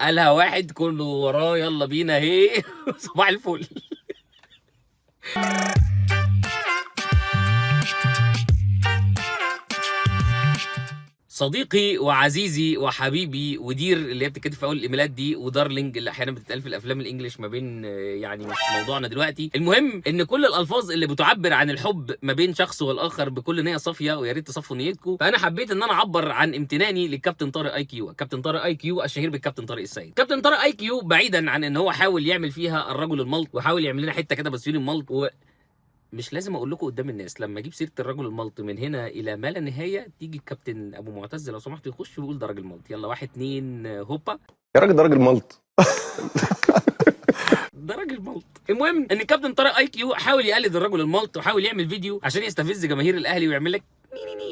قالها واحد كله وراه يلا بينا هي صباح الفل. صديقي وعزيزي وحبيبي ودير اللي هي بتتكتب في اول الايميلات دي، ودارلينج اللي احيانا بتتقال في الافلام الانجليش ما بين يعني مش موضوعنا دلوقتي. المهم ان كل الالفاظ اللي بتعبر عن الحب ما بين شخص والاخر بكل نيه صافيه، ويا ريت تصفوا نيتكم. فانا حبيت ان انا اعبر عن امتناني للكابتن طارق اي كيو، كابتن طارق اي كيو الشهير بالكابتن طارق السيد. كابتن طارق اي كيو بعيدا عن ان هو حاول يعمل فيها الرجل الملط، وحاول يعمل لنا حته كده بسيوني الملط، مش لازم اقول لكم قدام الناس لما اجيب سيره الرجل الملط من هنا الى ما لا نهايه تيجي الكابتن ابو معتز لو سمحت يخش ويقول ده راجل ملط. يلا واحد اتنين هوبا. يا راجل ده راجل ملط. ده راجل ملط. المهم ان الكابتن طارق اي كيو حاول يقلد الرجل الملط، وحاول يعمل فيديو عشان يستفز جماهير الاهلي ويعمل لك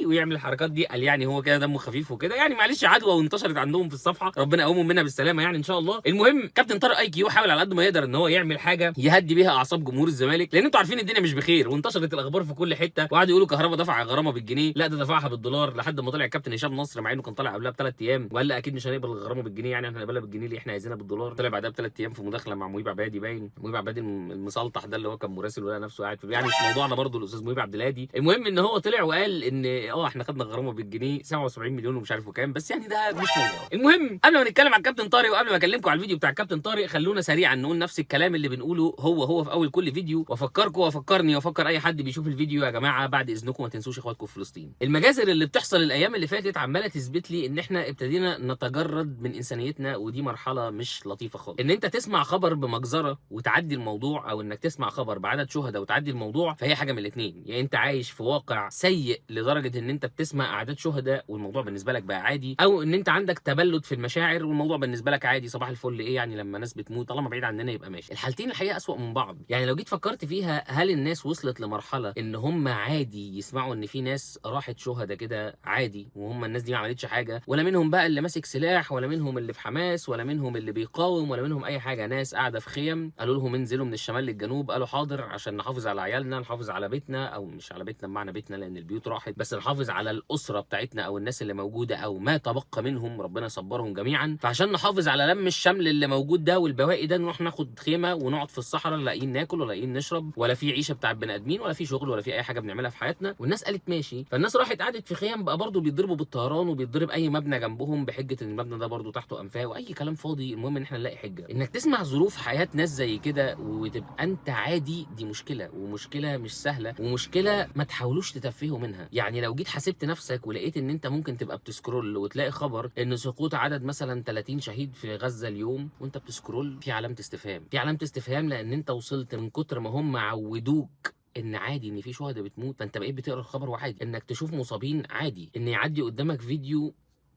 ويعمل الحركات دي. قال يعني هو كده دمه خفيف وكده، يعني معلش عدوى وانتشرت عندهم في الصفحه، ربنا يقومهم منها بالسلامه يعني ان شاء الله. المهم كابتن طارق اي كيو حاول على قد ما يقدر ان هو يعمل حاجه يهدي بيها اعصاب جمهور الزمالك، لان انتوا عارفين الدنيا مش بخير، وانتشرت الاخبار في كل حته، وقعدوا يقولوا كهربا دفع غرامه بالجنيه، لا ده دفعها بالدولار، لحد ما طلع الكابتن هشام نصر مع انه كان طالع قبلها بثلاث ايام وقال لا اكيد مش هنقبل الغرامه بالجنيه، يعني احنا هنقبلها بالجنيه ليه، احنا عايزينها بالدولار. طلع بعدها بثلاث ايام في مداخله مع مهيب عبادي، باين مهيب عبادي المسلطح ده اللي هو كان مراسل ولا نفسه قاعد في، يعني مش موضوعنا برضه الاستاذ مهيب عبد الهادي. المهم ان هو طلع وقال ان احنا خدنا غرامه بالجنيه 77 مليون ومش عارف كام، بس يعني ده مش موضوع. المهم قبل ما نتكلم عن الكابتن طارق، وقبل ما اكلمكم على الفيديو بتاع الكابتن طارق، خلونا سريعا نقول نفس الكلام اللي بنقوله هو في اول كل فيديو، وافكركم وافكرني وافكر اي حد بيشوف الفيديو يا جماعه بعد اذنكم ما تنسوش اخواتكم في فلسطين. المجازر اللي بتحصل الايام اللي فاتت عماله تثبت لي ان احنا ابتدينا نتجرد من انسانيتنا، ودي مرحله مش لطيفه خالص. ان انت تسمع خبر بمجزره وتعدي الموضوع، او انك تسمع خبر بعدد شهداء وتعدي الموضوع، فهي حاجه من الاثنين، يا انت عايش في واقع سيء لدرجه ان انت بتسمع اعداد شهداء والموضوع بالنسبه لك بقى عادي، او ان انت عندك تبلد في المشاعر والموضوع بالنسبه لك عادي، صباح الفل ايه يعني لما ناس بتموت طالما بعيد عننا يبقى ماشي. الحالتين الحقيقه اسوأ من بعض. يعني لو جيت فكرت فيها، هل الناس وصلت لمرحله ان هم عادي يسمعوا ان في ناس راحت شهداء كده عادي، وهم الناس دي ما عملتش حاجه، ولا منهم بقى اللي ماسك سلاح، ولا منهم اللي في حماس، ولا منهم اللي بيقاوم، ولا منهم اي حاجه، ناس قاعده في خيم قالوا لهم انزلوا من الشمال للجنوب، قالوا حاضر عشان نحافظ على عيالنا، نحافظ على بيتنا، او مش على بيتنا بمعنى بيتنا لان البيوت راحت، بس نحافظ على الاسره بتاعتنا او الناس اللي موجوده او ما تبقى منهم، ربنا يصبرهم جميعا. فعشان نحافظ على لم الشمل اللي موجود ده والبواقي ده، نروح ناخد خيمه ونقعد في الصحراء، لا لاقيين ناكل ولا لاقيين نشرب، ولا في عيشه بتاع البني ادمين، ولا في شغل، ولا في اي حاجه بنعملها في حياتنا. والناس قالت ماشي، فالناس راحت قعدت في خيم، بقى برضه بيضربوا بالطيران وبيضرب اي مبنى جنبهم بحجه ان المبنى ده برضه تحته انفاق واي كلام فاضي. المهم ان احنا نلاقي حجه. انك تسمع ظروف حياه ناس زي كده وتبقى انت عادي، دي مشكله، ومشكله مش سهله، ومشكله ما تحاولوش تتفهوا منها. يعني لو جيت حسبت نفسك ولقيت ان انت ممكن تبقى بتسكرول وتلاقي خبر ان سقوط عدد مثلا 30 شهيد في غزه اليوم، وانت بتسكرول في علامه استفهام، في علامه استفهام، لان انت وصلت من كتر ما هم عودوك ان عادي ان في شهداء بتموت، فانت بقيت بتقرا الخبر وعادي انك تشوف مصابين، عادي ان يعدي قدامك فيديو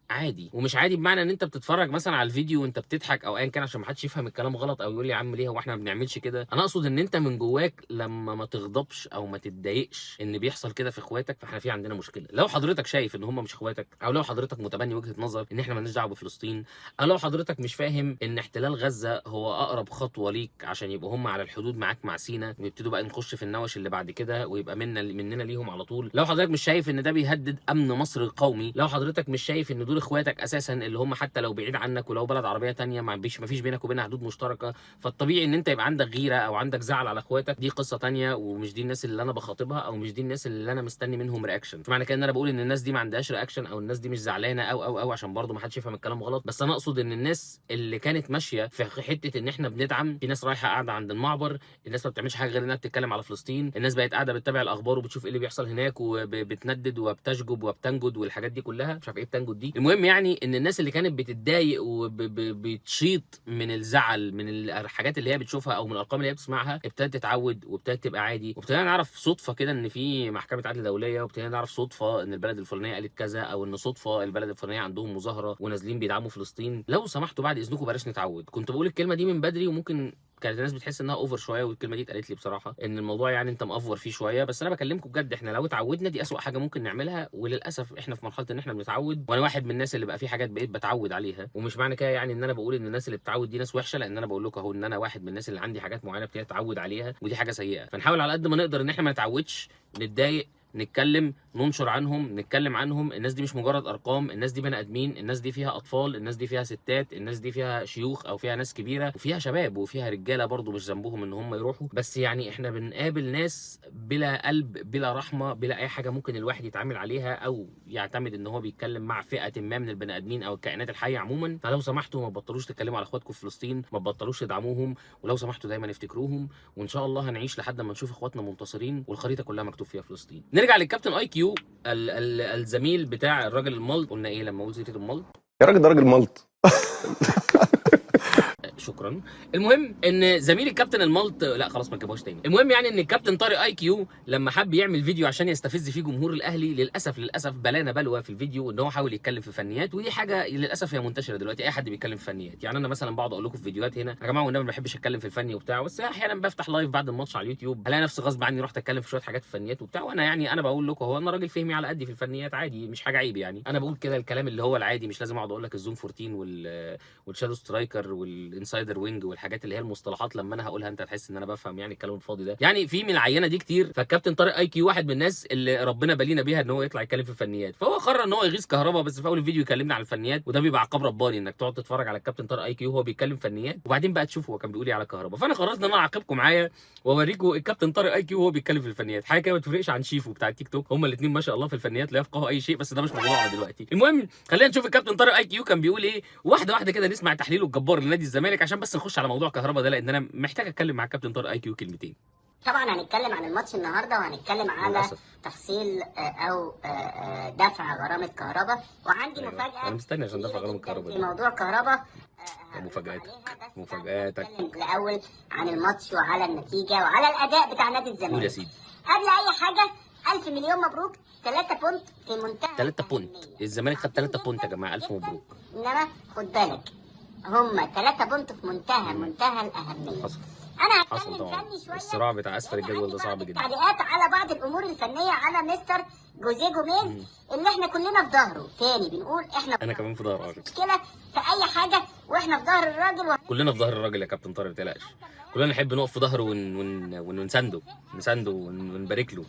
عادي. ومش عادي بمعنى ان انت بتتفرج مثلا على الفيديو وانت بتضحك او ايا كان عشان ما حدش يفهم الكلام غلط او يقول لي يا عم ليه هو احنا ما بنعملش كده. انا اقصد ان انت من جواك لما ما تغضبش او ما تتضايقش ان بيحصل كده في اخواتك، فاحنا في عندنا مشكله. لو حضرتك شايف ان هم مش اخواتك، او لو حضرتك متبني وجهه نظر ان احنا مالناش دعوه بفلسطين، او لو حضرتك مش فاهم ان احتلال غزه هو اقرب خطوه ليك عشان يبقوا هم على الحدود معاك مع سينا، ويبتدوا بقى نخش في النوش اللي بعد كده ويبقى مننا ليهم على طول، لو حضرتك مش شايف ان ده بيهدد امن مصر القومي، لو حضرتك مش شايف ان دول اخواتك اساسا اللي هم حتى لو بعيد عنك ولو بلد عربيه تانية ما فيش بينك وبينها حدود مشتركه، فالطبيعي ان انت يبقى عندك غيره او عندك زعل على اخواتك. دي قصه تانية، ومش دي الناس اللي انا بخاطبها، او مش دي الناس اللي انا مستني منهم رياكشن. مش معنى كده ان انا بقول ان الناس دي ما عندهاش رياكشن او الناس دي مش زعلانه او عشان برضه ما حدش يفهم الكلام غلط، بس انا اقصد ان الناس اللي كانت ماشيه في حته ان احنا بندعم، في ناس رايحه قاعده عند المعبر، الناس ما بتعملش حاجه غير انها بتتكلم على فلسطين، الناس بقت قاعده بتتابع الاخبار وبتشوف ايه اللي بيحصل هناك وبتندد وبتشجب وبتنجد والحاجات دي كلها، مش عارف ايه بتنجد دي. المهم يعني ان الناس اللي كانت بتتضايق وبتشيط من الزعل من الحاجات اللي هي بتشوفها او من الارقام اللي هي بتسمعها، ابتدت تتعود وابتدت تبقى عادي، وابتدينا نعرف صدفه كده ان في محكمه عدل دوليه، وابتدينا نعرف صدفه ان البلد الفلانيه قالت كذا، او ان صدفه البلد الفلانيه عندهم مظاهره ونازلين بيدعموا فلسطين. لو سمحتوا بعد اذنكم بلاش نتعود. كنت بقول الكلمه دي من بدري، وممكن كانت الناس بتحس انها اوفر شويه، والكلمه دي اتقالت لي بصراحه ان الموضوع يعني انت مأفور فيه شويه، بس انا بكلمكم بجد، احنا لو اتعودنا دي اسوأ حاجه ممكن نعملها، وللاسف احنا في مرحله ان احنا بنتعود، وانا واحد من الناس اللي بقى في حاجات بقيت بتعود عليها. ومش معنى كده يعني ان انا بقول ان الناس اللي بتعود دي ناس وحشه، لان انا بقول لكم اهو ان انا واحد من الناس اللي عندي حاجات معينه ابتديت اتعود عليها، ودي حاجه سيئه. فنحاول على قد ما نقدر ان احنا ما نتعودش نتضايق نتكلم، ننشر عنهم، نتكلم عنهم. الناس دي مش مجرد ارقام، الناس دي بني ادمين، الناس دي فيها اطفال، الناس دي فيها ستات، الناس دي فيها شيوخ او فيها ناس كبيره، وفيها شباب وفيها رجاله برضو مش ذنبهم ان هم يروحوا. بس يعني احنا بنقابل ناس بلا قلب، بلا رحمه، بلا اي حاجه ممكن الواحد يتعامل عليها او يعتمد ان هو بيتكلم مع فئه ما من البني ادمين او الكائنات الحيه عموما. فلو سمحتوا ما تبطلوش تتكلموا على اخواتكم في فلسطين، ما تبطلوش تدعموهم، ولو سمحتوا دايما افتكروهم. وان شاء الله هنعيش لحد ما نشوف اخواتنا منتصرين والخريطه كلها مكتوب فيها فلسطين. نرجع للكابتن اي كيو الزميل بتاع الراجل الملط. قلنا ايه لما قلت سيره الملط؟ يا راجل ده راجل ملط. شكرا. المهم ان زميل الكابتن الملط، لا خلاص ما تجيبوش تاني. المهم يعني ان الكابتن طارق اي كيو لما حب يعمل فيديو عشان يستفز فيه جمهور الاهلي، للاسف بلانا بلوى في الفيديو ان هو حاول يتكلم في فنيات، ودي حاجه للاسف هي منتشره دلوقتي، اي حد بيتكلم في فنيات. يعني انا مثلا بقعد اقول لكم في فيديوهات هنا يا جماعه والنبي ما بحبش اتكلم في الفني وبتاع، بس احيانا بفتح لايف بعد الماتش على اليوتيوب الاقي نفسي غصب عني رحت اتكلم في شويه حاجات في الفنيات وبتاع. وانا يعني انا بقول لكم هو انا راجل فهمي على قدي في الفنيات، عادي مش حاجه عيب يعني. انا بقول كده الكلام اللي هو العادي، مش لازم اقعد اقول لك الزوم 14 والشادو سترايكر والانسايدر وينج والحاجات اللي هي المصطلحات لما انا هقولها انت هتحس ان انا بفهم يعني الكلام الفاضي ده. يعني في من العينه دي كتير. فالكابتن طارق اي كيو واحد من الناس اللي ربنا بالينا بيها ان هو يطلع يتكلم في الفنيات، فهو قرر ان هو يغيظ كهربا بس في اول الفيديو يكلمنا على الفنيات، وده بيبقى عقاب رباني انك تقعد تتفرج على الكابتن طارق اي كيو وهو بيتكلم فنيات وبعدين بقى تشوف هو كان بيقول ايه على كهربا. فانا قررت ان انا اعاقبكم معايا واوريكم الكابتن طارق اي كيو وهو بيتكلم في الفنيات، حاجه كده ما تفرقش عن شيفو بتاع التيك توك. هما الاثنين ما شاء الله في الفنيات لا يفقهوا اي شيء، بس ده مش موضوعنا دلوقتي. المهم خلينا نشوف الكابتن طارق اي كيو كان بيقول ايه واحده واحده كده، نسمع تحليله الجبار لنادي الزمالك عشان بس نخش على موضوع كهربا ده، لان انا محتاج اتكلم مع الكابتن طارق اي كيو كلمتين. طبعا هنتكلم عن الماتش النهارده وهنتكلم على تحصيل او دفع غرامه كهربا، وعندي مفاجاه. انا مستني عشان دفع غرامه كهربا في موضوع كهربا مفاجاتك هنتكلم الاول عن الماتش وعلى النتيجه وعلى الاداء بتاع نادي الزمالك. قول يا سيدي. قبل اي حاجه 1000 مليون مبروك، 3 بونت في منتهى 3 بونت. الزمالك خد 3 بونت يا جماعه، الف مبروك. انما خد بالك هم 3 بونت في منتهى الاهميه. حصل. انا حصل هتكلم طبعا. فني شويه. الصراع بتاع اسفل الجدول ده صعب جدا. تعليقات على بعض الامور الفنيه على مستر جوزيه جوميز اللي احنا كلنا في ظهره. تاني بنقول احنا كمان في ظهره. مشكله في اي حاجه واحنا في ظهر الراجل كلنا في ظهر الراجل يا كابتن طارق ما تقلقش. كلنا نحب نقف في ظهره ونسنده ونبارك له.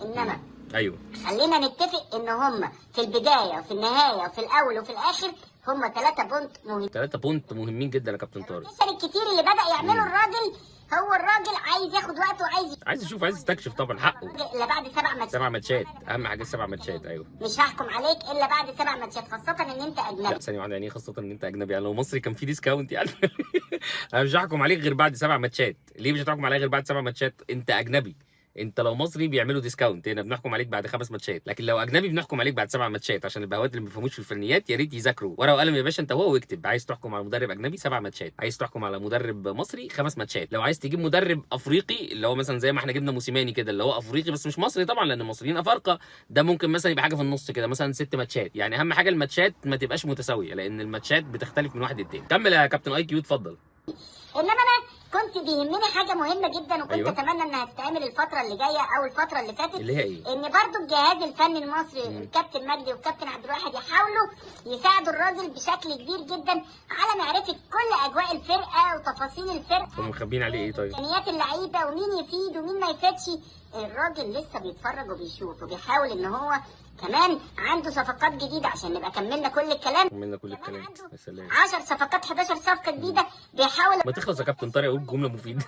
انما ايوه خلينا نتفق ان هم في البدايه وفي النهايه وفي الاول وفي الاخر هم 3 بونت مهمين. 3 بونت مهمين جدا يا كابتن طارق. الكتير اللي بدا يعمله الراجل، هو الراجل عايز ياخد وقته وعايز يشوف، عايز يستكشف طبعا حقه. الا بعد 7 ماتشات اهم حاجه 7 ماتشات. ايوه مش هحكم عليك الا بعد 7 ماتشات، خاصه ان انت اجنبي. لا ثانيه واحده، يعني ايه خاصه ان انت اجنبي؟ يعني لو مصري كان في ديسكاونت يعني. انا مش هحكم عليك غير بعد 7 ماتشات. ليه مش هتحكم عليا غير بعد 7 ماتشات؟ انت اجنبي. انت لو مصري بيعملوا ديسكاونت، هنا بنحكم عليك بعد 5 ماتشات، لكن لو اجنبي بنحكم عليك بعد 7 ماتشات. عشان البهوات اللي ما بيفهموش في الفنيات يا ريت يذاكروا ورقه وقلم يا باشا انت وهو، واكتب عايز تحكم على مدرب اجنبي 7 ماتشات، عايز تحكم على مدرب مصري 5 ماتشات، لو عايز تجيب مدرب افريقي اللي هو مثلا زي ما احنا جبنا موسيماني كده اللي هو افريقي بس مش مصري طبعا لان المصريين افارقه، ده ممكن مثلا يبقى حاجه في النص كده مثلا 6 ماتشات. يعني اهم حاجه الماتشات ما تبقاش متساويه لان الماتشات بتختلف من واحد للتاني. كمل يا كابتن اي كيو اتفضل. انما انا كنت بيهمني حاجه مهمه جدا وكنت أيوة. اتمنى انها تتعمل الفتره اللي جايه او الفتره اللي فاتت، اللي هي ايه؟ ان برضو الجهاز الفني المصري الكابتن مجدي والكابتن عبد الواحد يحاولوا يساعدوا الراجل بشكل كبير جدا على معرفه كل اجواء الفرقه وتفاصيل الفرقه. هم مخبيين عليه ايه طيب؟ امكانيات اللعيبه ومين يفيد ومين ما يفيدش. الراجل لسه بيتفرج وبيشوف وبيحاول ان هو كمان عنده صفقات جديده عشان نبقى كملنا كل الكلام. يا سلام. 10 صفقات 11 صفقه جديده بيحاول. ما تخلص يا كابتن طارق قول جمله مفيده.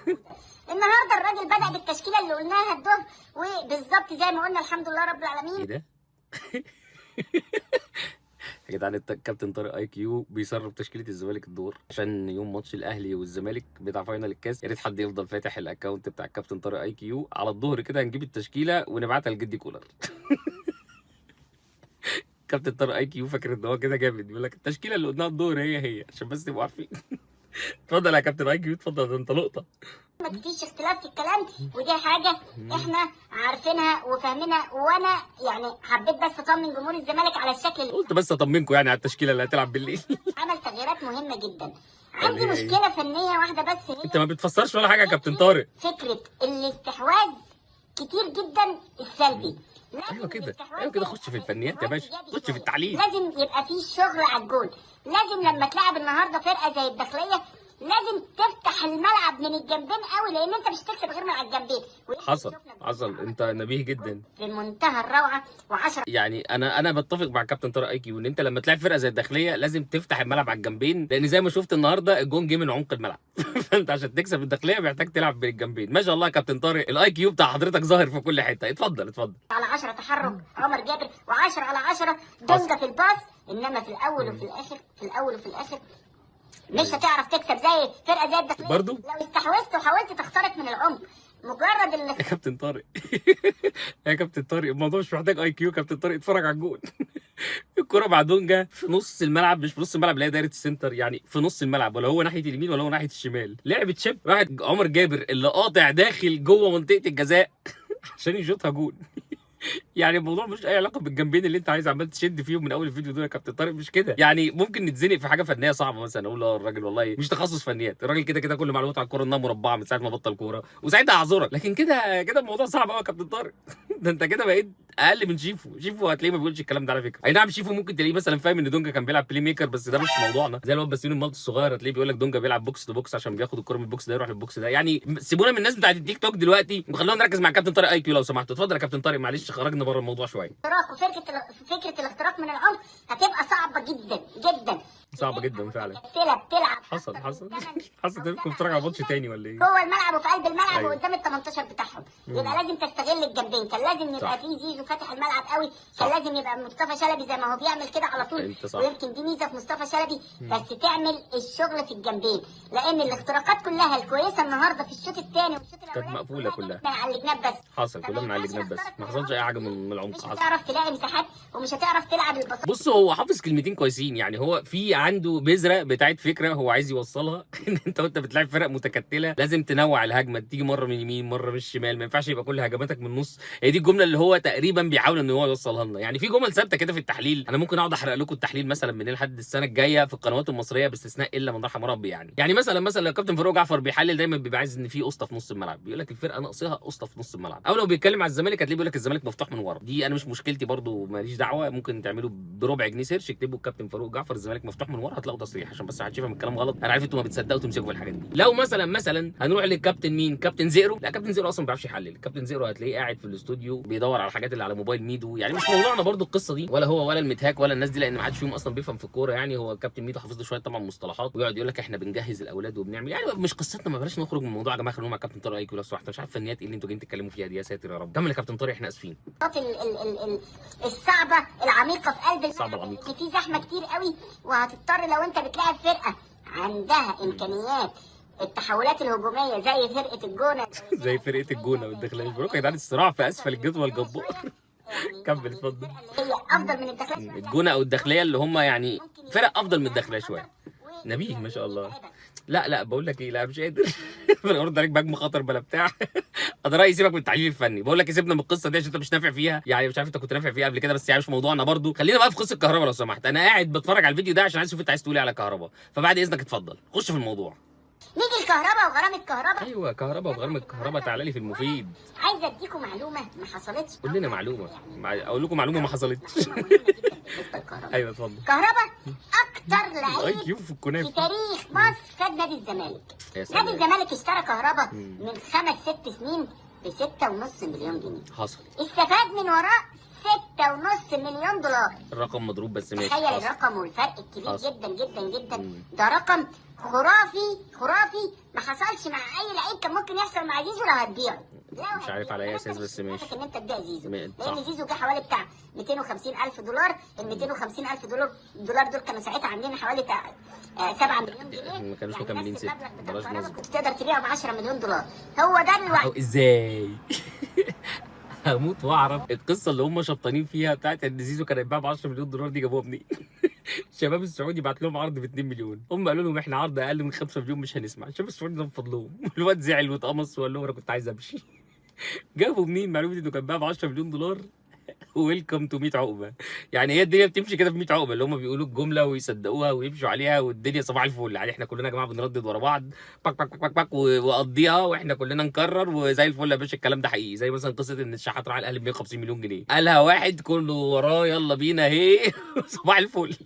النهارده الراجل بدأ بالتشكيله اللي قلناها الظهر وبالظبط زي ما قلنا الحمد لله رب العالمين. ايه ده؟ يا جدعان الكابتن طارق اي كيو بيسرب تشكيله الزمالك الدور عشان يوم ماتش الاهلي والزمالك بتاع فاينل الكاس. يا ريت حد يفضل فاتح الاكونت بتاع الكابتن طارق اي كيو على الظهر كده هنجيب التشكيله ونبعتها لجدي كولر. كابتن طارق اي كيو فاكر ان هو كده جامد، بيقول لك التشكيله اللي قلناها الظهر هي عشان بس تبقوا عارفين. اتفضل يا كابتن اي كيو اتفضل، ده انت لقطه. ما فيش اختلاف في الكلام ودي حاجه احنا عارفينها وفاهمينها، وانا يعني حبيت بس اطمن جمهور الزمالك على الشكل اللي قلت بس اطمنكم يعني على التشكيله اللي هتلعب بالليل. عمل تغييرات مهمه جدا. عندي مشكله فنيه واحده بس هي انت ما بتفسرش ولا حاجه يا كابتن طارق. فكره الاستحواذ كتير جدا السلبي. ايوه كده خش في الفنيات يا باشا، خش في التعليم. لازم يبقى في شغل على الجول. لازم لما تلعب النهارده فرقه زي الداخليه لازم تفتح الملعب من الجنبين قوي، لان انت مش هتكسب غير من على الجنبين. حصل انت نبيه جدا في منتهى الروعه. و10 يعني انا بتفق مع كابتن طارق اي كيو ان انت لما تلعب فرقه زي الداخليه لازم تفتح الملعب على الجنبين، لان زي ما شفت النهارده الجون جه من عمق الملعب. فانت عشان تكسب الداخليه محتاج تلعب بالجنبين. ما شاء الله يا كابتن طارق، الاي كيو بتاع حضرتك ظاهر في كل حته. اتفضل. على 10 تحرك عمر جابر، و10 على 10 دونجا في الباص. انما في الاول وفي الاخر مش هتعرف تكسب زي فرقه زي الداخليه برضو لو استحوذت وحاولت تخترق من العمق. مجرد يا كابتن طارق يا كابتن طارق الموضوع مش محتاج اي كيو. كابتن طارق اتفرج على الجول. الكرة مع دونجا في نص الملعب، مش في نص الملعب اللي هي دايره السنتر، يعني في نص الملعب، ولا هو ناحيه اليمين ولا هو ناحيه الشمال. لعبه شيب واحد عمر جابر اللي قاطع داخل جوه منطقه الجزاء عشان يشوطها جول. يعني الموضوع ملوش اي علاقه بالجنبين اللي انت عايز عمال تشد فيهم من اول الفيديو دول يا كابتن طارق. مش كده يعني. ممكن نتزنق في حاجه فنيه صعبه مثلا، اقول له الراجل والله مش تخصص فنيات، الراجل كده كل معلوماته على الكوره انها مربعه من ساعه ما بطل كوره، وساعتها اعذرك. لكن كده الموضوع صعب قوي يا كابتن طارق. ده انت كده بقيت اقل من شيفو هتلاقيه ما بيقولش الكلام ده على فكره. اي نعم شيفو ممكن تلاقيه مثلا فاهم ان دونجا كان بيلعب بلاي ميكر، بس ده مش موضوعنا. زي الواد بسيون المالتي الصغير هتلاقيه بيقول لك دونجا بيلعب بوكس تو بوكس عشان بياخد الكوره من البوكس ده يروح للبوكس ده. يعني سيبونا من الناس بتاعت التيك توك دلوقتي وخلونا نركز مع كابتن طارق اي كيو لو سمحتوا. اتفضل يا كابتن طارق، معلش خرجنا بره الموضوع شويه. فكره الاختراق من العمق هتبقى صعبه جدا صعبه جدا فعلا. بتلعب حصل تلكم بتتفرج على ماتش تاني ولا ايه؟ جوه الملعب وفي قلب الملعب أيوة. وقدام ال 18 بتاعهم. يبقى لازم تستغل الجنبين. كان لازم يبقى في زيزو فاتح الملعب قوي. كان لازم يبقى مصطفى شلبي زي ما هو بيعمل كده على طول. ويمكن دي ميزه في مصطفى شلبي، بس تعمل الشغل في الجنبين، لان الاختراقات كلها الكويسه النهارده في الشوط الثاني والشوط الاولاني كانت مقفوله كلها من على الجناب بس. حصل كلها من على الجناب بس، ما حصلش اي حاجه من العمق. مش هتعرف تلاقي مساحات ومش هتعرف تلعب البساط. بص هو حافظ كلمتين كويسين، يعني هو في عنده بذره بتاعت فكره هو عايز يوصلها. ان انت وانت بتلعب فرق متكتله لازم تنوع الهجمه، تيجي مره من يمين مره من الشمال، ما ينفعش يبقى كل هجماتك من النص. هي دي الجمله اللي هو تقريبا بيحاول ان هو يوصلها لنا. يعني في جمل ثابته كده في التحليل، انا ممكن اقعد احرق لكم التحليل مثلا من لحد السنه الجايه في القنوات المصريه باستثناء الا من رحم ربي. يعني مثلا لو كابتن فاروق جعفر بيحلل دايما بيبقى عايز ان في قسطه في نص الملعب، بيقول لك الفرقه ناقصها قسطه في نص الملعب. او لو بيتكلم على الزمالك هتلاقيه بيقول لك الزمالك مفتوح من ورا. دي انا مش مشكلتي برضو، ماليش دعوه. ممكن تعملوا بربع جنيه سيرش اكتبوا الكابتن فاروق جعفر الزمالك مفتوح من ورا هتلاقوا تصريح، عشان بس محدش يفهم الكلام غلط. انا عارف انتوا ما بتصدقوا تمسكوا في الحاجات دي. لو مثلا هنروح للكابتن مين؟ كابتن زيرو. لا كابتن زيرو اصلا ما بيعرفش يحلل. كابتن زيرو هتلاقيه قاعد في الاستوديو بيدور على الحاجات اللي على موبايل ميدو. يعني مش موضوعنا برضو القصه دي، ولا هو ولا المتهاك ولا الناس دي، لان ما حدش فيهم اصلا بيفهم في الكوره. يعني هو كابتن ميدو حافظ له شويه طبعا مصطلحات ويقعد يقول لك احنا بنجهز الاولاد وبنعمل. يعني مش قصتنا، ما بلاش نخرج من الموضوع يا جماعه. خلونا مع كابتن طارق ايكو لو سمحت. مش عارف فنيات ايه اللي انتوا جايين تتكلموا فيها دي، يا ساتر يا رب. كمل يا كابتن طارق احنا اسفين. الصعبه العميقه في قلب الصعبه العميقه في زحمه كتير قوي، وهتضطر لو انت بتلاعب فرقه عندها امكانيات التحولات الهجوميه زي فرقه الجونه والداخليه. مش بقولكم يا جدعان الصراع في اسفل الجدول جبار. كمل اتفضل. هي افضل من الداخليه. الجونه او الداخليه اللي هم يعني فرق افضل من الداخليه شويه. نبيه ما شاء الله. لا بقول لك ايه، لا مش قادر. انا برد عليك بهجم خطر بلا بتاع. انا رايي سيبك من التحليل الفني. بقول لك سيبنا من القصه دي عشان انت مش نافع فيها. يعني مش عارف انت كنت نافع فيها قبل كده، بس يعني مش موضوعنا برضو. خلينا بقى في قصه كهرباء لو سمحت. انا قاعد بتفرج على الفيديو ده عشان عايز اشوف انت عايز تقول ايه على كهرباء، فبعد اذنك اتفضل خش في الموضوع. نيجي الكهرباء وغرامه كهرباء. ايوه كهرباء وغرامه كهرباء. تعالى لي في المفيد. عايزه اديكم معلومه ما حصلتش. قول لنا معلومه. اقول لكم معلومه ما حصلتش. ايوه اتفضل. كهرباء اكتر لعيب كيو في الكنافه في تاريخ مصر خد نادي الزمالك. نادي الزمالك اشترى كهرباء من 5-6 سنين ب 6.5 مليون جنيه. حصل. استفاد من وراه 6.5 مليون دولار. الرقم مضروب بس ماشي. تخيل الرقم والفرق الكبير جدا. ده رقم خرافي ما حصلش مع اي لعيب. كان ممكن يحصل مع زيزو لو هتبيعه. مش عارف على اي اساس بس ماشي. ان انت تبيع زيزو لان صح. زيزو جه حوالي بتاع 250,000 دولار. ال 250,000 دولار دول كانوا ساعتها عاملين حوالي 7 مليون جنيه. ما كانوش مكملين 6. بلاش نصب. كنت تقدر تبيعه ب 10 مليون دولار. هو ده الوعي. ازاي؟ هموت واعرف القصه اللي هم شبطانين فيها بتاعت ان زيزو كان هيتباع ب 10 مليون دولار دي جابوها منين؟ الشباب السعودي بعت لهم عرض ب 2 مليون، هم قالوا لهم احنا عرض اقل من 5 مليون مش هنسمع. الشباب السعودي ده بفضلهم. الواد زعل واتقمص وقال لهم انا كنت عايز امشي. جابوا منين معلومه انه كان باع ب 10 مليون دولار؟ ويلكم تو 100 عقبه. يعني هي الدنيا بتمشي كده في 100 عقبه، اللي هم بيقولوا الجمله ويصدقوها ويمشوا عليها والدنيا صباح الفل. يعني احنا كلنا يا جماعه بنردد ورا بعض باك باك باك باك وقضيها واحنا كلنا نكرر وزي الفل يا باشا. الكلام ده حقيقي. زي مثلا قصه ان الشحات راح الاهلي ب 150 مليون جنيه، قالها واحد كله وراه يلا بينا هي. صباح الفل.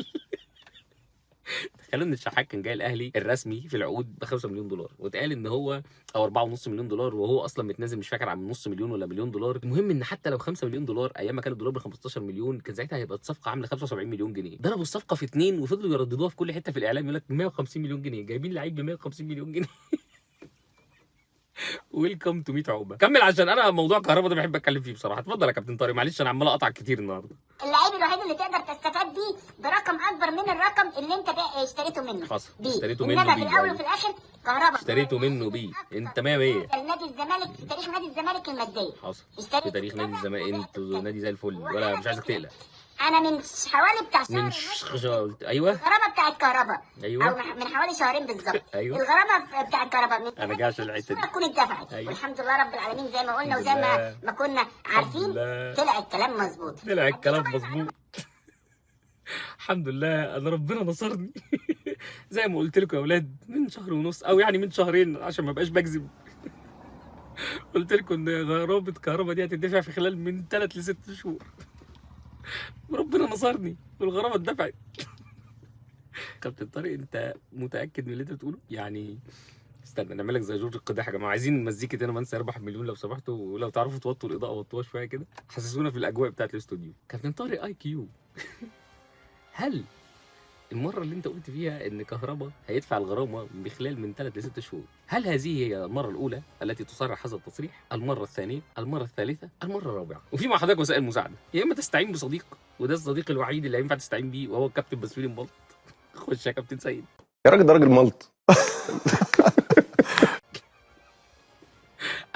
قالوا ان الشحات كان جاي الاهلي الرسمي في العقود ب 5 مليون دولار، واتقال ان هو او 4.5 مليون دولار، وهو اصلا متنازل مش فاكر عن نص مليون ولا مليون دولار. المهم ان حتى لو 5 مليون دولار ايام ما كان الدولار ب 15 مليون كان ساعتها هيبقى الصفقه عامله 75 مليون جنيه. ضربوا الصفقه في 2 وفضلوا يرددوها في كل حته في الاعلام، يقول لك 150 مليون جنيه، جايبين لعيب ب 150 مليون جنيه. ويلكم تو 100 عقبه. كمل عشان انا موضوع كهربا ده بحب اتكلم فيه بصراحه. اتفضل يا كابتن طارق، معلش انا عمال اقطع كتير النهارده. اللعيب الوحيد اللي تقدر تستفاد بيه برقم اكبر من الرقم اللي انت اشتريته منه. حصل. بيه. اشتريته منه انما بيه. في الاول وفي الاخر كهربا اشتريته منه بيه. انت 100 100. نادي الزمالك في تاريخ نادي الزمالك الماديه. حصل. في تاريخ نادي الزمالك انتوا نادي زي الفل، ولا مش عايزك تقلق. انا من حوالي بتاع شهر من ايوه الغرامه بتاعت كهربا. ايوه او من حوالي شهرين بالظبط. ايوه الغرامه بتاعت كهربا من انا جاي عشان الحته دي تكون اتدفعت. أيوة. والحمد لله رب العالمين زي ما قلنا وزي ما كنا عارفين طلع الكلام مظبوط. طلع الكلام مظبوط. الحمد لله انا ربنا نصرني. زي ما قلت لكم يا اولاد من شهر ونص او يعني من شهرين عشان ما ابقاش بكذب. قلت لكم ان غرامه كهربا دي هتدفع في خلال من 3 ل 6 شهور. وربنا نصرني والغرامه اتدفعت. كابتن طارق انت متاكد من اللي انت بتقوله؟ يعني استنى نعمل لك زي جورج القداح يا جماعه، عايزين مزيكه هنا منسى يربح مليون لو سمحتوا، ولو تعرفوا توطوا الاضاءه وطوها شويه كده، حسسونا في الاجواء بتاعت الاستوديو. كابتن طارق اي كيو. هل المره اللي انت قلت فيها ان كهربا هيدفع الغرامه بخلال من 3 ل 6 شهور، هل هذه هي المره الاولى التي تصرح هذا التصريح؟ المره الثانيه؟ المره الثالثه؟ المره الرابعه؟ وفي مع حضرتك وسائل مساعده، يا اما تستعين بصديق وده الصديق الوحيد اللي ينفع تستعين بيه وهو الكابتن بسويلي مبلط. خش يا كابتن سيد. يا راجل ده راجل ملط.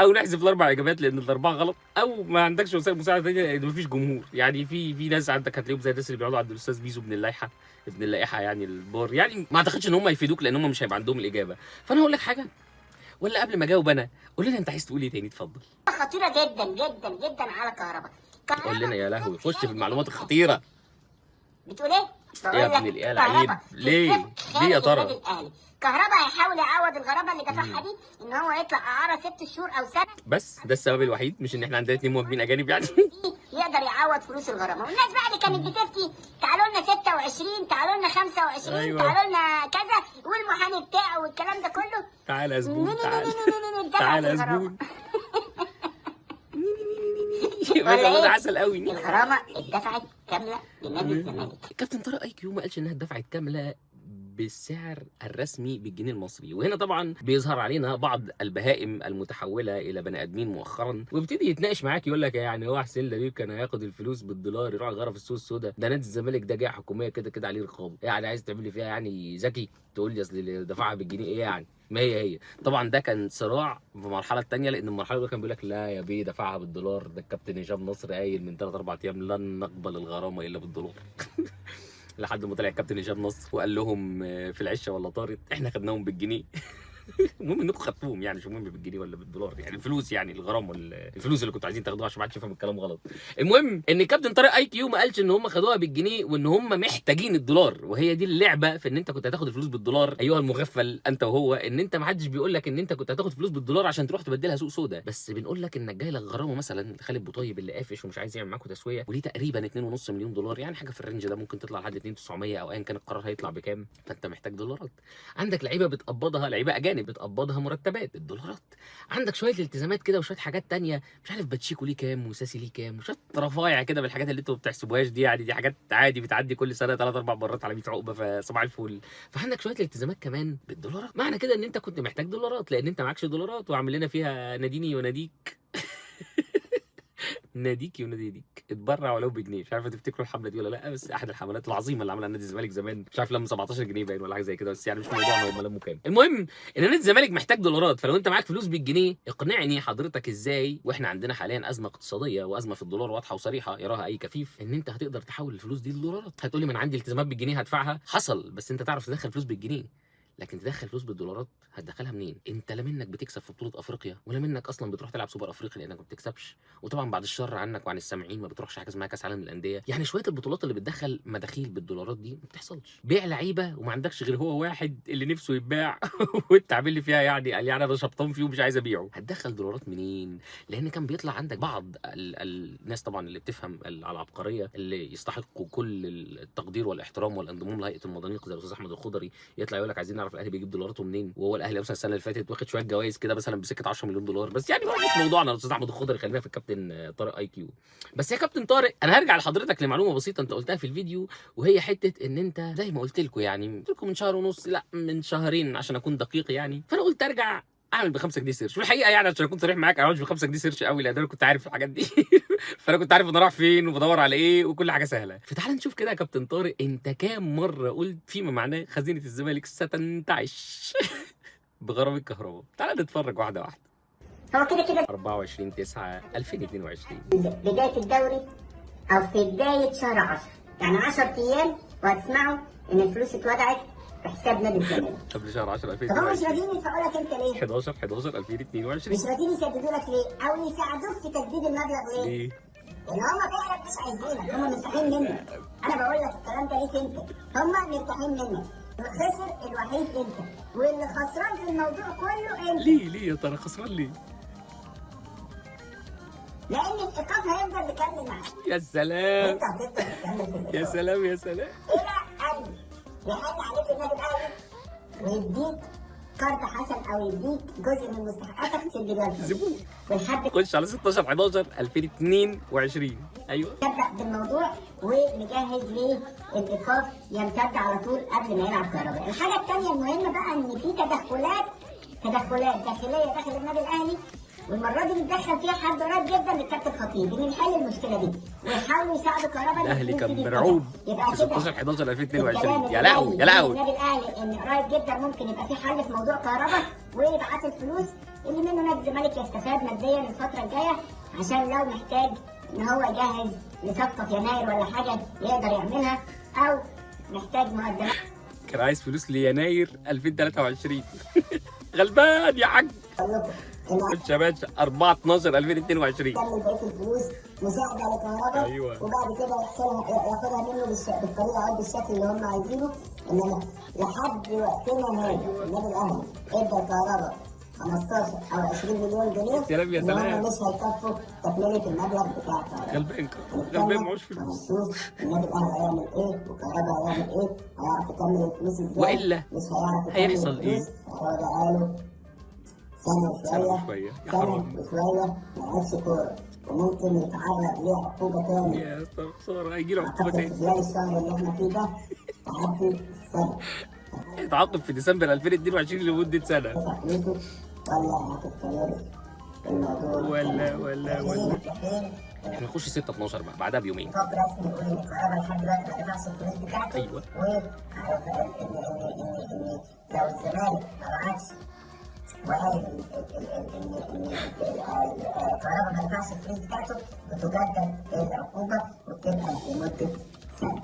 او نحذف الاربع اجابات لان الاربعه غلط، او ما عندكش وسائل مساعده ثانيه لان مفيش جمهور. يعني في ناس عندك هتلاقيهم زي الناس اللي بيقعدوا عند الاستاذ بيزو ابن اللائحه يعني البار، يعني ما اعتقدش ان هم يفيدوك لان هم مش هيبقى عندهم الاجابه. فانا هقول لك حاجه، ولا قبل ما اجاوب انا قول لنا انت عايز تقول ايه تاني؟ اتفضل. خطيره جدا جدا جدا على كهربا. قول لنا يا لهوي، خش في المعلومات الخطيره. بتقول ايه؟ يا ابن الإله عيب. ليه يا ترى؟ كهربا هيحاول يعوض الغرامه اللي دفعها دي ان هو يطلع اعاره 6 شهور او سنه بس. ده السبب الوحيد، مش ان احنا عندنا 2 مهاجمين اجانب يعني. يقدر يعوض فلوس الغرامه. والناس بقى اللي كانت بتفتي تعالوا لنا 26 تعالوا لنا 25 أيوة. تعالوا لنا كذا والمحامي بتاعه والكلام ده كله. تعالى يا زبون تعالى يا زبون. ده عسل قوي. الغرامه اتدفعت كامله لنادي الزمالك. كابتن طارق اي كيو ما قالش انها اتدفعت كامله بالسعر الرسمي بالجنيه المصري، وهنا طبعا بيظهر علينا بعض البهائم المتحوله الى بني ادمين مؤخرا، ويبتدي يتناقش معاك يقول لك يعني هو حسين لبيب كان هياخد الفلوس بالدولار يروح يغرف السوق السوداء؟ ده نادي الزمالك ده جهه حكوميه كده كده عليه رقابه، يعني عايز تعمل لي فيها يعني ذكي تقول لي اصل اللي دفعها بالجنيه ايه يعني؟ ما هي طبعا ده كان صراع في المرحله الثانيه، لان المرحله الاولى كان بيقول لك لا يا بيه دفعها بالدولار، ده الكابتن هشام نصر قايل من 3 4 ايام لن نقبل الغرامه الا بالدولار. لحد ما طلع الكابتن هشام نصر وقال لهم في العشه ولا طارت احنا خدناهم بالجنيه. المهم انكم خدتوهم، يعني مش مهم بالجنيه ولا بالدولار، يعني الفلوس يعني الغرامه الفلوس اللي كنتوا عايزين تاخدوها عشان ما حدش يفهم الكلام غلط. المهم ان كابتن طارق اي كيو ما قالش ان هم خدوها بالجنيه وان هم محتاجين الدولار، وهي دي اللعبه في ان انت كنت هتاخد الفلوس بالدولار ايها المغفل انت وهو، ان انت ما حدش بيقول لك ان انت كنت هتاخد فلوس بالدولار عشان تروح تبدلها سوق سودا، بس بنقول لك انك جاي لك غرامه مثلا خالد بوطيب اللي قافش ومش عايز يعمل معاكم تسويه وليه تقريبا 2.5 مليون دولار، يعني حاجه في الرينج ده ممكن تطلع لحد 2900 او ايا كان القرار هيطلع بكام، فانت محتاج دولارات. عندك لعيبه بتقبضها، لعيبه اجانب بتقبضها مرتبات بالدولارات، عندك شويه التزامات كده وشويه حاجات تانية مش عارف باتشيكو ليه كام وساسي ليه كام وشويه رفايع كده بالحاجات اللي انتوا ما بتحسبوهاش دي، يعني دي حاجات عادي بتعدي كل سنه 3 4 مرات على 100 عقبه فصباح الفل. فعندك شويه الالتزامات كمان بالدولارات، معنى كده ان انت كنت محتاج دولارات لان انت معكش دولارات، وعامل لنا فيها ناديني وناديك. ناديك يناديك اتبرع ولو بجنيه. مش عارف تفتكروا الحمله دي ولا لا، بس احد الحملات العظيمه اللي عملها نادي الزمالك زمان، مش عارف لما 17 جنيه باين ولا حاجه زي كده، بس يعني مش موضوعنا هم لموا كام. المهم ان نادي الزمالك محتاج دولارات، فلو انت معاك فلوس بالجنيه اقنعني حضرتك ازاي، واحنا عندنا حاليا ازمه اقتصاديه وازمه في الدولار واضحه وصريحه يراها اي كفيف، ان انت هتقدر تحول الفلوس دي لدولارات. هتقولي ما انا عندي التزامات بالجنيه هدفعها، حصل، بس انت تعرف تدخل فلوس بالجنيه لكن تدخل فلوس بالدولارات هتدخلها منين؟ انت لا منك بتكسب في بطوله افريقيا ولا منك اصلا بتروح تلعب سوبر افريقيا لانك ما بتكسبش، وطبعا بعد الشر عنك وعن السامعين ما بتروحش حاجه اسمها كاس عالم للانديه. يعني شويه البطولات اللي بتدخل مداخيل بالدولارات دي ما بتحصلش. بيع لعيبه وما عندكش غير هو واحد اللي نفسه يتباع وانت عامل لي فيها يعني قال يعني انا شبطان فيه ومش عايز ابيعه. هتدخل دولارات منين؟ لان كان بيطلع عندك بعض الناس طبعا اللي بتفهم العبقريه اللي يستحقوا كل التقدير والاحترام والانضمام لهيئه المضانيق زي الاستاذ احمد الخضري، يطلع يقول لك عايزين نعرف الاهلي بيجيب دولaraته منين، وهو الاهلي مثلا السنه اللي فاتت واخد شويه جوائز كده مثلا بسكه 10 مليون دولار. بس يعني مش موضوعنا الاستاذ احمد الخضري، خلينا في الكابتن طارق اي كيو. بس يا كابتن طارق انا هرجع لحضرتك لمعلومه بسيطه انت قلتها في الفيديو، وهي حته ان انت زي ما قلت لكم يعني قلت لكم من شهر ونص، لا من شهرين عشان اكون دقيق يعني، فانا قلت ارجع اعمل ب 5 جنيه سيرش. والحقيقه يعني عشان اكون صريح معاك انا مش ب 5 جنيه سيرش قوي لان انا كنت عارف الحاجات دي فانا كنت عارف انا رايح فين وبدور على ايه وكل حاجه سهله. فتعال نشوف كده يا كابتن طارق، انت كام مره قلت فيما معناه خزينه الزمالك ستنتعش بغرام الكهرباء؟ تعال نتفرج واحده واحده. هو كده 24/9/2022 بدايه الدوري او في بدايه شهر 10 يعني 10 ايام وهتسمعوا ان الفلوس اتودعت في حساب نادي الزمالك قبل شهر 10 طب هم مش 2022. راضيين يدفعوا لك انت ليه؟ 11/11/2022 مش راضيين يسددوا لك ليه؟ او يساعدوك في تسديد المبلغ ليه؟ ليه؟ لان هم فعلا مش عايزينك، هم مرتاحين منك. انا بقول لك الكلام ده ليك انت، هم مرتاحين منك. الخسر الوحيد انت، واللي خسران في الموضوع كله انت. ليه يا ترى خسران ليه؟ لان الايقاف هيفضل مكمل معاك. يا سلام انت هتفضل تكمل في الايقاف يا سلام يا سلام. الى ان يحن عليك النادي الاهلي ويديك كارت حسن او يديك جزء من مستحقاتك تسد بيها الفلوس. زبون والحد خش على 16/11/2022. ايوه نبدأ بالموضوع ونجهز للايقاف يمتد على طول قبل ما يلعب كهرباء. الحاجه الثانيه المهمه بقى ان في تدخلات داخليه داخل النادي الاهلي، والمره دي بيتدخل فيها حد قريب جدا للكابتن خطيب ان يحل المشكله دي ويحاولوا يساعدوا كهرباء. الاهلي كان مرعوب في 16/11/2022. يا لهوي يا لهوي. النادي الاهلي ان قريب جدا ممكن يبقى في حل في موضوع كهرباء ويبعت الفلوس اللي منه نادي الزمالك يستفاد ماديا الفتره الجايه، عشان لو محتاج ان هو يجهز لصفقه في يناير ولا حاجه يقدر يعملها، او محتاج مقدمات. كان عايز فلوس ليناير 2023 غلبان يا حاج. خش يا باشا 4/12/2022. كمل بقيه الفلوس مساعده لكهرباء. أيوة. وبعد كده ياخدها منه بالطريقه او بالشكل اللي هم عايزينه. انما لحد وقتنا هذا النادي الاهلي ادى كهرباء 15 او 20 مليون جنيه. يا سلام يا سلام. هم مش هيكفوا تكمله المبلغ بتاع كهرباء. غلبان معهوش فلوس. هنشوف النادي الاهلي هيعمل ايه وكهرباء هيعمل ايه، هيعرف يكمل الفلوس ازاي والا مش هيعرف يكمل هيحصل الفلوس. ايه؟ هو بقاله سنة وشوية يا سنة حرام. وشوية ما لعبش كورة، وممكن يتعرض لعقوبة تاني. يا خساره هيجي له عقوبه أعتقد في تاني. خلال الشهر اللي احنا فيه ده تعدي السنة. اتعاقب في ديسمبر 2022 لمده سنه. هتدفع فلوسه ولا هتستمر في الموضوع؟ ولا احنا نخش 6/12 بقى بعدها بيومين. طب رسمي يقول ان الكهرباء لحد دلوقتي ما دفعش الفلوس بتاعته. أيوة. ان لو الزمالك ما بعتش وقال ان الكهرباء ما دفعش الفلوس بتاعته بتجدد العقوبه وبتبقى لمده سنه.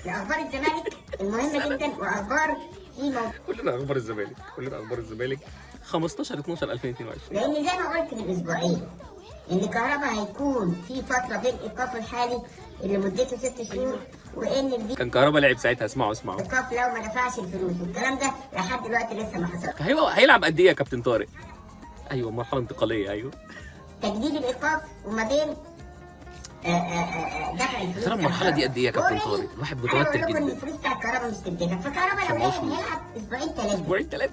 اخبار الزمالك المهمه جدا واخبار في موضوع. كلنا اخبار الزمالك 15/12/2022. لان زي ما قلت من اسبوعين ان الكهرباء هيكون في فتره بين ايقاف الحالي اللي مدته 6 شهور، وان كان كهربا لعب ساعتها. اسمعوا الايقاف لو ما دفعش الفلوس، والكلام ده لحد دلوقتي لسه ما حصلش. هيلعب قد ايه يا كابتن طارق؟ ايوه مرحله انتقاليه. ايوه تجديد الايقاف وما بين دفع الفلوس. ترى المرحله دي قد ايه يا كابتن طارق؟ الواحد متوتر انا بقول لكم ان جدا. الفلوس بتاع الكهرباء مش تدفع، فالكهرباء لو لازم يلعب اسبوعين ثلاثه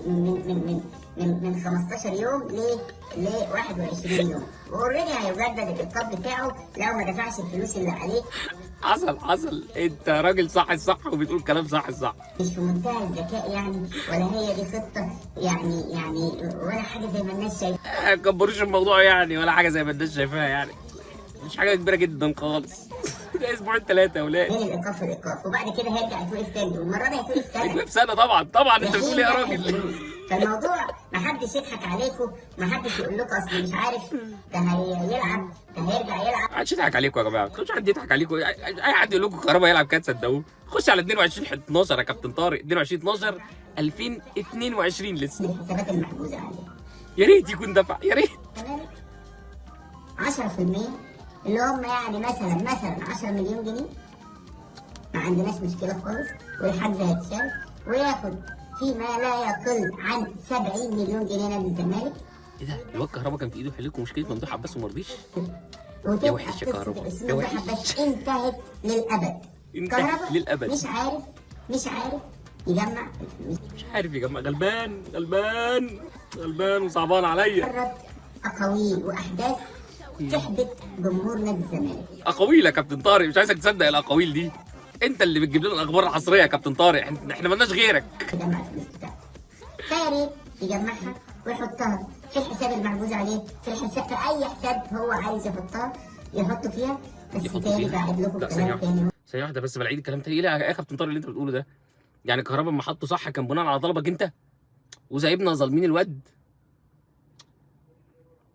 يعني من 15 يوم ل 21 يوم، واوريدي هيجدد الايقاف بتاعه لو ما دفعش الفلوس اللي عليه. حصل. انت راجل صح الصح وبتقول كلام صح الصح. مش في منتهى الذكاء يعني، ولا هي دي خطه يعني ولا حاجه زي ما الناس شايفه. ما تكبروش الموضوع يعني، ولا حاجه زي ما الناس شايفاها يعني. مش حاجه كبيره جدا خالص. ده اسبوعين 3 يا ولاد. بين الايقاف وبعد كده هيرجع يتوقف تاني، والمره دي هيتوقف سنه. يتوقف سنه طبعا. انت بتقول ايه يا راجل؟ فالموضوع محدش يضحك عليكم، محدش يقول لكم اصل مش عارف ده هيلعب، ده هيرجع يلعب. محدش يضحك عليكم يا جماعه، مش حد يضحك عليكم، اي حد يقول لكم كهربا يلعب كده تصدقوه. خش على 22/12 يا كابتن طارق، 22/12/2022 لسه. الحسابات المحجوزه عليه يا ريت يكون دفع، يا ريت. تمام 10% اللي هم يعني مثلا 10 مليون جنيه، ما عندناش مشكله خالص، والحجز هيتشال وياخد فيما لا يقل عن 70 مليون جنيه نادي الزمالك. ايه ده؟ الواد كهربا كان في ايده يحل لكم مشكله ممدوح عباس وما رضيش. وتبقى وحش يا كهربا، قصة يا ممدوح وحش. عباس انتهت للابد. انتهت كهربا للأبد. مش عارف يجمع الفلوس، مش عارف يا جماعه، غلبان وصعبان عليا. مجرد اقاويل واحداث تحبط جمهور نادي الزمالك. اقاويل يا كابتن طارق، مش عايزك تصدق الاقاويل دي. انت اللي بتجيب لنا الاخبار الحصريه يا كابتن طارق، احنا مالناش غيرك. يجمع الفلوس بتاعته، فيا ريت يجمعها ويحطها في الحساب المحجوز عليه، في الحساب، في اي حساب هو عايز يحطها يحطه فيها. بس تاني بعد لكم لا، كلام تاني. ثانيه واحده بس، بلاقي الكلام تاني. ايه يا كابتن طارق اللي انت بتقوله ده؟ يعني كهربا ما حطه صح كان بناء على طلبك انت وسايبنا ظالمين الواد؟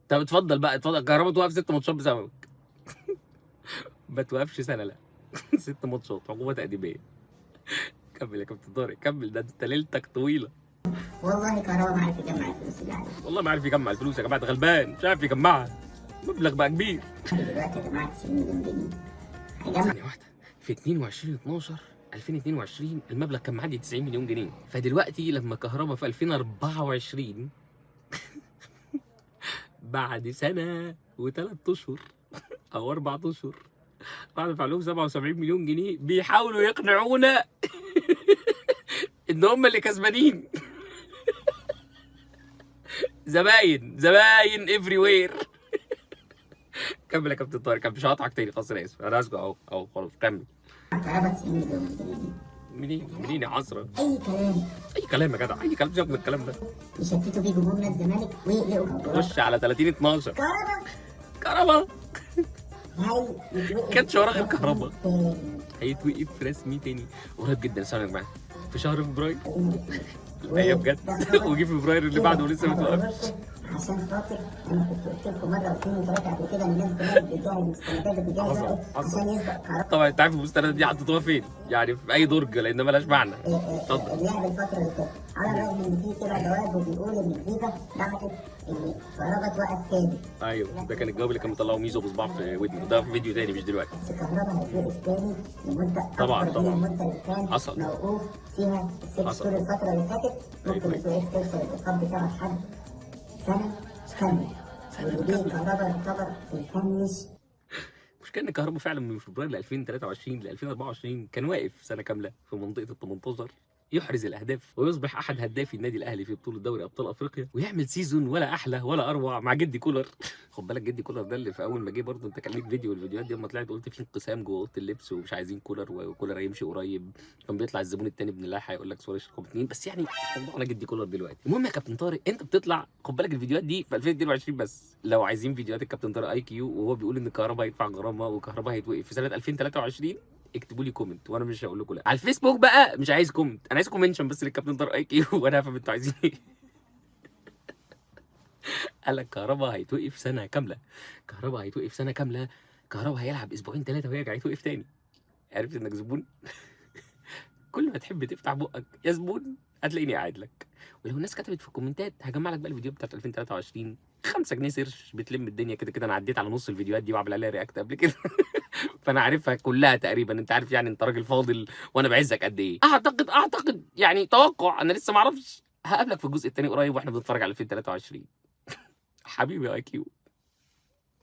طب اتفضل بقى، اتفضل. كهربا توقف 6 ماتشات بسببك. ما توقفش سنه، لا. 6 ماتشات عقوبه تأديبيه. كمل يا كابتن طارق، كمل، ده انت ليلتك طويله. والله كهربا ما عارف يجمع الفلوس اللي عليه. والله ما عارف يجمع الفلوس يا جماعه، ده غلبان مش عارف يجمعها. مبلغ بقى كبير. دلوقتي يا جماعه 90 مليون جنيه هيجمع. ثانيه واحده، في 22/12/2022 المبلغ كان معدي 90 مليون جنيه، فدلوقتي لما كهربا في 2024 بعد سنه و3 اشهر او 4 اشهر راح دفع لهم 77 مليون جنيه بيحاولوا يقنعونا ان هم اللي كسبانين. زباين افري وير. كمل يا كابتن طارق، مش هقطعك تاني، خلاص انا اسف، انا اسف اهو خلاص كمل. كهربا 90 مليون جنيه منين يا عصرة؟ اي كلام يا جدع، اي كلام، سيبك من الكلام ده. يشتتوا بيه جمهور نادي الزمالك ويقلقوا. خش على 30/12. كهربا كانش وراه غير كهربا. هيتوقف رسمي تاني قريب جدا، استنى يا جماعه، في شهر فبراير. ايوه بجد. وجي فبراير اللي بعده ولسه ما توقفش. عشان خاطر انا كنت قلت لكم مره واثنين وثلاثه قبل كده ان الناس الزمالك بتجهز مستندات وبتجهز عشان يسبق كهربا. طبعا انت عارف المستندات دي حطيتوها فين؟ يعني في اي درج، لان مالهاش معنى. اتفضل. اللعب الفتره اللي فاتت على الرغم ان في طلع جواب وبيقول ان الفيفا بعتت ان كهربا توقف تاني. ايوه، ده كان الجواب اللي كان مطلعه ميزو بصباع في ودنه، ده في فيديو تاني مش دلوقتي. بس كهربا هيتوقف تاني لمده طبعا اكبر من المده اللي كان حصل. موقوف فيها الست شهور الفتره اللي فاتت. ممكن يتوقف توصل الايقاف بتاعه لحد سنه كامله. ودي كهربا يعتبر بيفنش. المشكله ان كهربا فعلا من فبراير ل 2023 ل 2024 كان واقف سنه كامله في منطقه ال 18 يحرز الاهداف ويصبح احد هدافي النادي الاهلي في بطوله دوري ابطال افريقيا، ويعمل سيزون ولا احلى ولا اروع مع جدي كولر. خد بالك جدي كولر ده اللي في اول ما جه برضه انت كان ليك فيديو، والفيديوهات دي اما طلعت قلت في انقسام جوه اوضه اللبس ومش عايزين كولر وكولر هيمشي قريب. كان بيطلع الزبون الثاني ابن الله هيقول لك سوري رقم 2، بس يعني موضوعنا جدي كولر دلوقتي. المهم يا كابتن طارق، انت بتطلع، خد بالك الفيديوهات دي في 2022 بس. لو عايزين فيديوهات الكابتن طارق اي كيو وهو بيقول ان كهربا هيدفع غرامه وكهربا هيتوقف في سنه 2023 اكتبوا لي كومنت وانا مش هقول لكم لا. على الفيسبوك بقى مش عايز كومنت، انا عايز كومنشن بس للكابتن طارق اي كيو وانا هفهم انتوا عايزين ايه. قال لك كهربا هيتوقف سنه كامله، كهربا هيتوقف سنه كامله، كهربا هيلعب اسبوعين 3 ويرجع يتوقف تاني. عرفت انك زبون؟ كل ما تحب تفتح بقك يا زبون هتلاقيني قاعد لك. ولو الناس كتبت في الكومنتات هجمع لك بقى الفيديو بتاعت 2023 5 جنيه سيرش بتلم الدنيا كده كده. انا عديت على نص الفيديوهات دي وعمل عليها رياكت قبل كده. فانا عارفها كلها تقريبا. انت عارف يعني انت راجل فاضل وانا بعزك قد ايه. اعتقد يعني توقع، انا لسه ما اعرفش. هقابلك في الجزء الثاني قريب واحنا بنتفرج على 2023. حبيبي يا اي كيو.